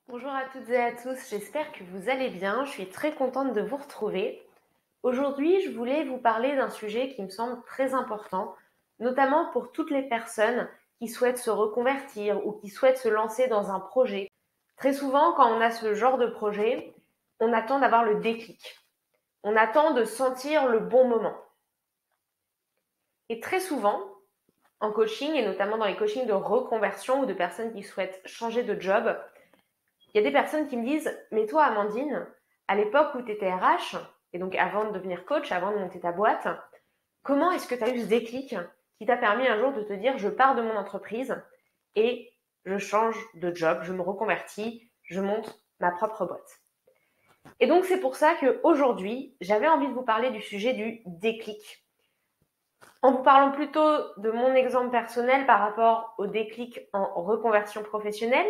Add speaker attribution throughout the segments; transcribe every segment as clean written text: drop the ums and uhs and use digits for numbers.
Speaker 1: Bonjour à toutes et à tous, j'espère que vous allez bien, je suis très contente de vous retrouver. Aujourd'hui, je voulais vous parler d'un sujet qui me semble très important, notamment pour toutes les personnes qui souhaitent se reconvertir ou qui souhaitent se lancer dans un projet. Très souvent, quand on a ce genre de projet, on attend d'avoir le déclic. On attend de sentir le bon moment. Et très souvent, en coaching, et notamment dans les coachings de reconversion ou de personnes qui souhaitent changer de job, il y a des personnes qui me disent, mais toi, Amandine, à l'époque où tu étais RH, et donc avant de devenir coach, avant de monter ta boîte, comment est-ce que tu as eu ce déclic qui t'a permis un jour de te dire, je pars de mon entreprise et je change de job, je me reconvertis, je monte ma propre boîte. Et donc c'est pour ça qu'aujourd'hui, j'avais envie de vous parler du sujet du déclic. En vous parlant plutôt de mon exemple personnel par rapport au déclic en reconversion professionnelle,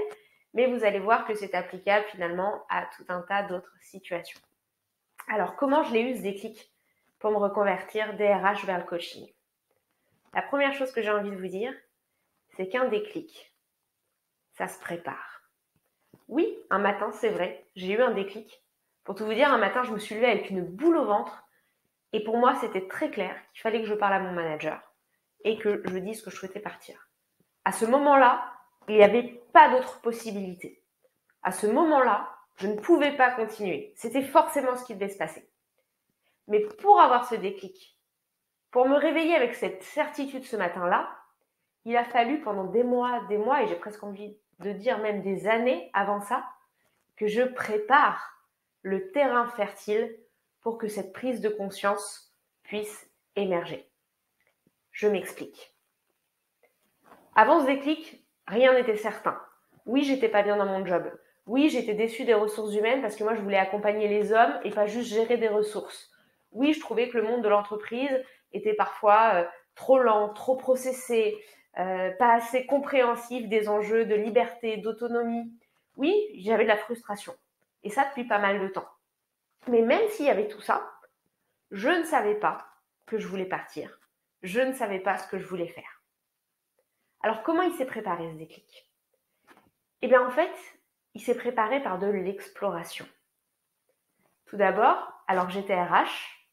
Speaker 1: mais vous allez voir que c'est applicable finalement à tout un tas d'autres situations. Alors, comment je l'ai eu ce déclic pour me reconvertir DRH vers le coaching? La première chose que j'ai envie de vous dire, c'est qu'un déclic, ça se prépare. Oui, un matin, c'est vrai, j'ai eu un déclic. Pour tout vous dire, un matin, je me suis levée avec une boule au ventre et pour moi, c'était très clair qu'il fallait que je parle à mon manager et que je dise que je souhaitais partir. À ce moment-là, il n'y avait pas d'autre possibilité. À ce moment-là, je ne pouvais pas continuer. C'était forcément ce qui devait se passer. Mais pour avoir ce déclic, pour me réveiller avec cette certitude ce matin-là, il a fallu pendant des mois, et j'ai presque envie de dire même des années avant ça, que je prépare le terrain fertile pour que cette prise de conscience puisse émerger. Je m'explique. Avant ce déclic, rien n'était certain. Oui, j'étais pas bien dans mon job. Oui, j'étais déçue des ressources humaines parce que moi, je voulais accompagner les hommes et pas juste gérer des ressources. Oui, je trouvais que le monde de l'entreprise était parfois trop lent, trop processé, pas assez compréhensif des enjeux de liberté, d'autonomie. Oui, j'avais de la frustration. Et ça depuis pas mal de temps. Mais même s'il y avait tout ça, je ne savais pas que je voulais partir. Je ne savais pas ce que je voulais faire. Alors, comment il s'est préparé ce déclic? Eh bien, en fait, il s'est préparé par de l'exploration. Tout d'abord, alors que j'étais RH,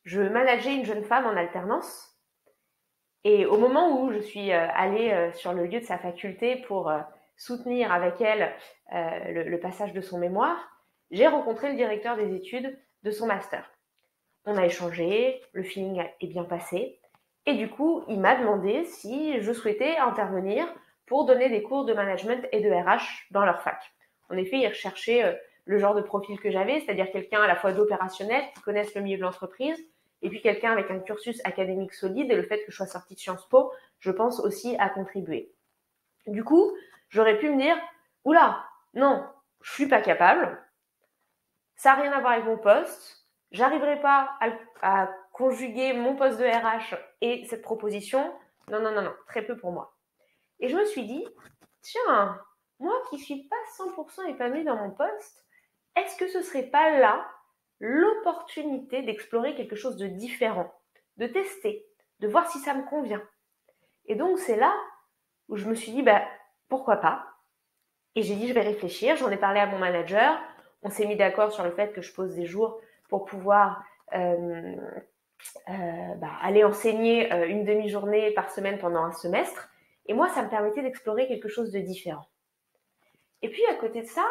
Speaker 1: je manageais une jeune femme en alternance. Et au moment où je suis allée sur le lieu de sa faculté pour soutenir avec elle le passage de son mémoire, j'ai rencontré le directeur des études de son master. On a échangé, le feeling est bien passé. Et du coup, il m'a demandé si je souhaitais intervenir pour donner des cours de management et de RH dans leur fac. En effet, il recherchait le genre de profil que j'avais, c'est-à-dire quelqu'un à la fois d'opérationnel, qui connaisse le milieu de l'entreprise, et puis quelqu'un avec un cursus académique solide, et le fait que je sois sortie de Sciences Po, je pense aussi à contribuer. Du coup, j'aurais pu me dire, oula, non, je suis pas capable, ça n'a rien à voir avec mon poste, j'arriverai pas à conjuguer mon poste de RH et cette proposition, non, non, non, non, très peu pour moi. Et je me suis dit, tiens, moi qui suis pas 100% épanouie dans mon poste, est-ce que ce serait pas là l'opportunité d'explorer quelque chose de différent, de tester, de voir si ça me convient? Et donc c'est là où je me suis dit, bah, pourquoi pas? Et j'ai dit, je vais réfléchir. J'en ai parlé à mon manager. On s'est mis d'accord sur le fait que je pose des jours pour pouvoir aller enseigner une demi-journée par semaine pendant un semestre. Et moi, ça me permettait d'explorer quelque chose de différent. Et puis, à côté de ça,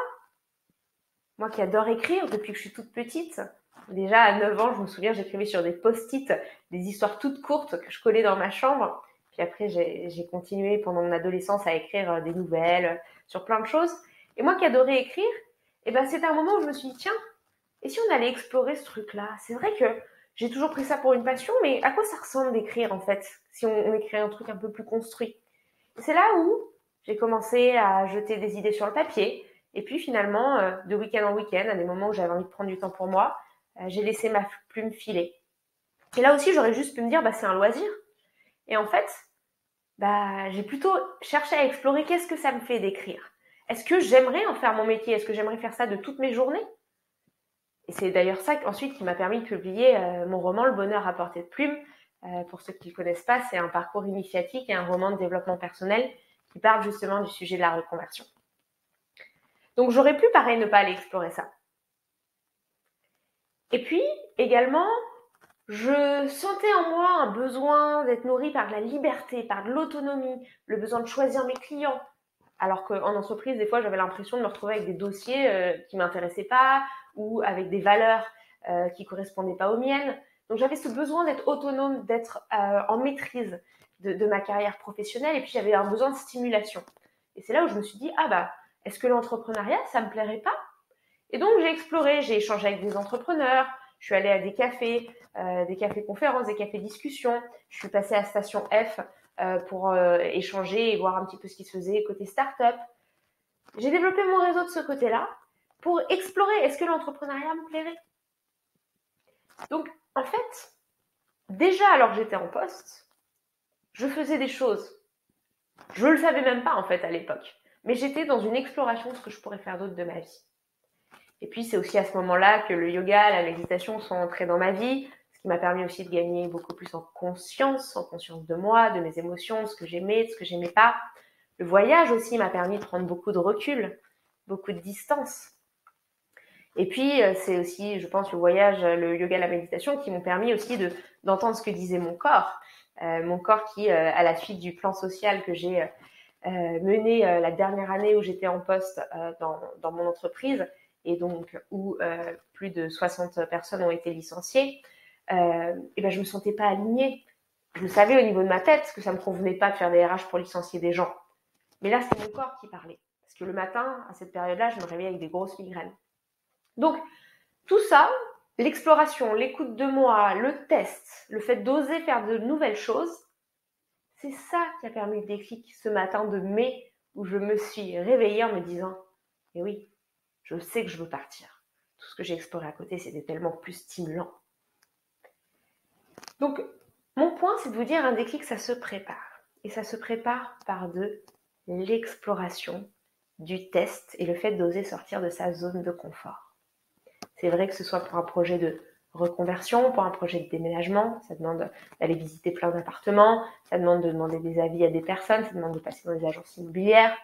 Speaker 1: moi qui adore écrire depuis que je suis toute petite, déjà à 9 ans, je me souviens, j'écrivais sur des post-it des histoires toutes courtes que je collais dans ma chambre. Puis après, j'ai continué pendant mon adolescence à écrire des nouvelles sur plein de choses. Et moi qui adorais écrire, et ben c'est un moment où je me suis dit, tiens, et si on allait explorer ce truc-là? C'est vrai que j'ai toujours pris ça pour une passion, mais à quoi ça ressemble d'écrire en fait, si on écrit un truc un peu plus construit? Et c'est là où j'ai commencé à jeter des idées sur le papier. Et puis finalement, de week-end en week-end, à des moments où j'avais envie de prendre du temps pour moi, j'ai laissé ma plume filer. Et là aussi, j'aurais juste pu me dire, bah, c'est un loisir. Et en fait, bah, j'ai plutôt cherché à explorer qu'est-ce que ça me fait d'écrire. Est-ce que j'aimerais en faire mon métier? Est-ce que j'aimerais faire ça de toutes mes journées? Et c'est d'ailleurs ça ensuite qui m'a permis de publier mon roman Le bonheur à portée de plume. Pour ceux qui ne le connaissent pas, c'est un parcours initiatique et un roman de développement personnel qui parle justement du sujet de la reconversion. Donc j'aurais pu pareil ne pas aller explorer ça. Et puis également, je sentais en moi un besoin d'être nourrie par la liberté, par de l'autonomie, le besoin de choisir mes clients. Alors qu'en entreprise, des fois, j'avais l'impression de me retrouver avec des dossiers qui m'intéressaient pas ou avec des valeurs qui correspondaient pas aux miennes. Donc j'avais ce besoin d'être autonome, d'être en maîtrise de ma carrière professionnelle, et puis j'avais un besoin de stimulation. Et c'est là où je me suis dit, ah bah, est-ce que l'entrepreneuriat, ça me plairait pas? Et donc j'ai exploré, j'ai échangé avec des entrepreneurs, je suis allée à des cafés conférences, des cafés discussions, je suis passée à Station F pour échanger et voir un petit peu ce qui se faisait côté start-up. J'ai développé mon réseau de ce côté-là pour explorer, est-ce que l'entrepreneuriat me plairait? Donc, en fait, déjà alors que j'étais en poste, je faisais des choses. Je le savais même pas en fait à l'époque, mais j'étais dans une exploration de ce que je pourrais faire d'autre de ma vie. Et puis, c'est aussi à ce moment-là que le yoga, la méditation sont entrés dans ma vie, ce qui m'a permis aussi de gagner beaucoup plus en conscience de moi, de mes émotions, de ce que j'aimais, de ce que j'aimais pas. Le voyage aussi m'a permis de prendre beaucoup de recul, beaucoup de distance. Et puis, c'est aussi, je pense, le voyage, le yoga, la méditation qui m'ont permis aussi d'entendre ce que disait mon corps. Mon corps qui, à la suite du plan social que j'ai mené la dernière année où j'étais en poste dans mon entreprise, et donc où plus de 60 personnes ont été licenciées, et ben je me sentais pas alignée. Je savais au niveau de ma tête que ça me convenait pas de faire des RH pour licencier des gens. Mais là, c'est mon corps qui parlait. Parce que le matin, à cette période-là, je me réveillais avec des grosses migraines. Donc, tout ça, l'exploration, l'écoute de moi, le test, le fait d'oser faire de nouvelles choses, c'est ça qui a permis le déclic ce matin de mai où je me suis réveillée en me disant « Eh oui, je sais que je veux partir. Tout ce que j'ai exploré à côté, c'était tellement plus stimulant. » Donc, mon point, c'est de vous dire un déclic, ça se prépare. Et ça se prépare par de l'exploration, du test et le fait d'oser sortir de sa zone de confort. C'est vrai que ce soit pour un projet de reconversion, pour un projet de déménagement, ça demande d'aller visiter plein d'appartements, ça demande de demander des avis à des personnes, ça demande de passer dans les agences immobilières.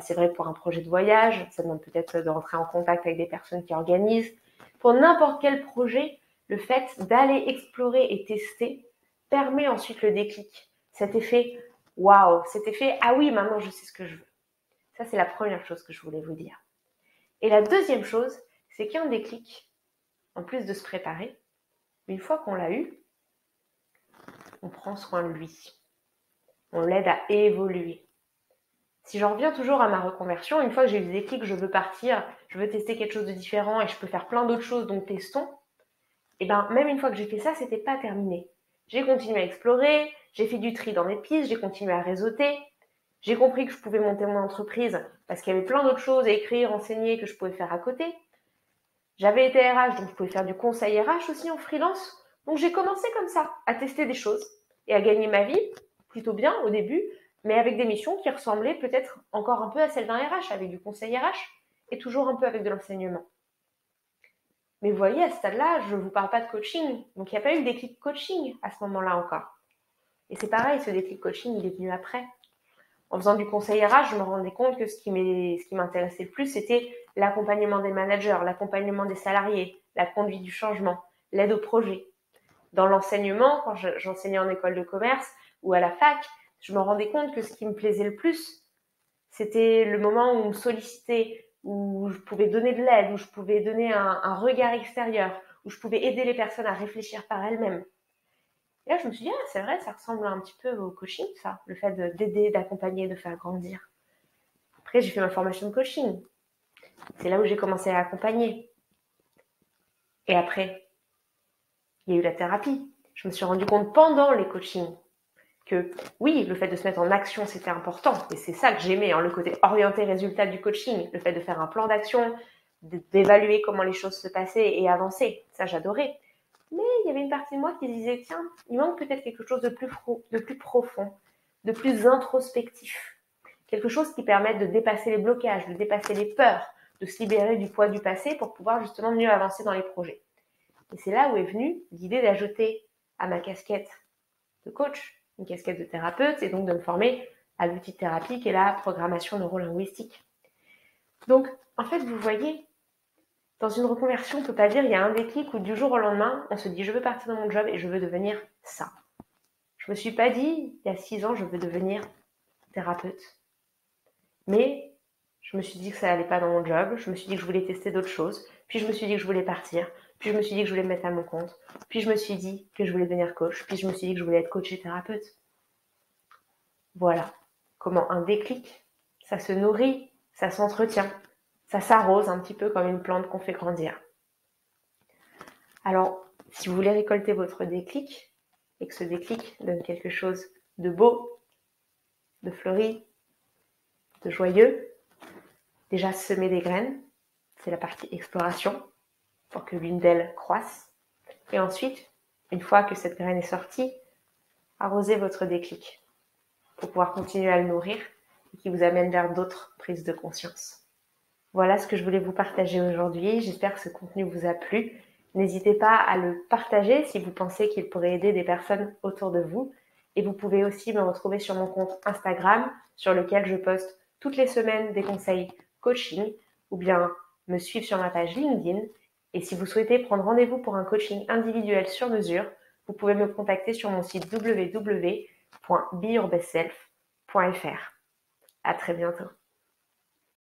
Speaker 1: C'est vrai pour un projet de voyage, ça demande peut-être de rentrer en contact avec des personnes qui organisent. Pour n'importe quel projet, le fait d'aller explorer et tester permet ensuite le déclic. Cet effet « waouh », cet effet « ah oui, maintenant je sais ce que je veux ». Ça, c'est la première chose que je voulais vous dire. Et la deuxième chose, c'est qu'un déclic, en plus de se préparer, une fois qu'on l'a eu, on prend soin de lui. On l'aide à évoluer. Si j'en reviens toujours à ma reconversion, une fois que j'ai eu le déclic, je veux partir, je veux tester quelque chose de différent et je peux faire plein d'autres choses, donc testons. Et ben, même une fois que j'ai fait ça, c'était pas terminé. J'ai continué à explorer, j'ai fait du tri dans mes pistes, j'ai continué à réseauter. J'ai compris que je pouvais monter mon entreprise parce qu'il y avait plein d'autres choses à écrire, enseigner que je pouvais faire à côté. J'avais été RH, donc je pouvais faire du conseil RH aussi en freelance. Donc j'ai commencé comme ça, à tester des choses et à gagner ma vie, plutôt bien au début, mais avec des missions qui ressemblaient peut-être encore un peu à celles d'un RH, avec du conseil RH et toujours un peu avec de l'enseignement. Mais vous voyez, à ce stade-là, je ne vous parle pas de coaching, donc il n'y a pas eu le déclic coaching à ce moment-là encore. Et c'est pareil, ce déclic coaching, il est venu après. En faisant du conseil RH, je me rendais compte que ce qui m'intéressait le plus, c'était l'accompagnement des managers, l'accompagnement des salariés, la conduite du changement, l'aide au projet. Dans l'enseignement, quand j'enseignais en école de commerce ou à la fac, je me rendais compte que ce qui me plaisait le plus, c'était le moment où on me sollicitait, où je pouvais donner de l'aide, où je pouvais donner un regard extérieur, où je pouvais aider les personnes à réfléchir par elles-mêmes. Et là, je me suis dit, ah, c'est vrai, ça ressemble un petit peu au coaching, ça, le fait d'aider, d'accompagner, de faire grandir. Après, j'ai fait ma formation de coaching. C'est là où j'ai commencé à accompagner. Et après, il y a eu la thérapie. Je me suis rendu compte pendant les coachings que oui, le fait de se mettre en action, c'était important. Et c'est ça que j'aimais, le côté orienté résultat du coaching, le fait de faire un plan d'action, d'évaluer comment les choses se passaient et avancer. Ça, j'adorais. Mais il y avait une partie de moi qui disait, tiens, il manque peut-être quelque chose de plus profond, de plus introspectif. Quelque chose qui permette de dépasser les blocages, de dépasser les peurs, de se libérer du poids du passé pour pouvoir justement mieux avancer dans les projets. Et c'est là où est venue l'idée d'ajouter à ma casquette de coach une casquette de thérapeute et donc de me former à l'outil de thérapie qui est la programmation neurolinguistique. Donc, en fait, vous voyez, dans une reconversion, on ne peut pas dire il y a un déclic où du jour au lendemain, on se dit je veux partir de mon job et je veux devenir ça. Je me suis pas dit, il y a 6 ans, je veux devenir thérapeute. Mais je me suis dit que ça allait pas dans mon job, je me suis dit que je voulais tester d'autres choses, puis je me suis dit que je voulais partir, puis je me suis dit que je voulais me mettre à mon compte, puis je me suis dit que je voulais devenir coach, puis je me suis dit que je voulais être coach et thérapeute. Voilà comment un déclic, ça se nourrit, ça s'entretient, ça s'arrose un petit peu comme une plante qu'on fait grandir. Alors, si vous voulez récolter votre déclic, et que ce déclic donne quelque chose de beau, de fleuri, de joyeux, déjà semer des graines, c'est la partie exploration, pour que l'une d'elles croisse. Et ensuite, une fois que cette graine est sortie, arrosez votre déclic pour pouvoir continuer à le nourrir et qui vous amène vers d'autres prises de conscience. Voilà ce que je voulais vous partager aujourd'hui. J'espère que ce contenu vous a plu. N'hésitez pas à le partager si vous pensez qu'il pourrait aider des personnes autour de vous. Et vous pouvez aussi me retrouver sur mon compte Instagram, sur lequel je poste toutes les semaines des conseils coaching, ou bien me suivre sur ma page LinkedIn. Et si vous souhaitez prendre rendez-vous pour un coaching individuel sur mesure, vous pouvez me contacter sur mon site www.beyourbestself.fr. À très bientôt.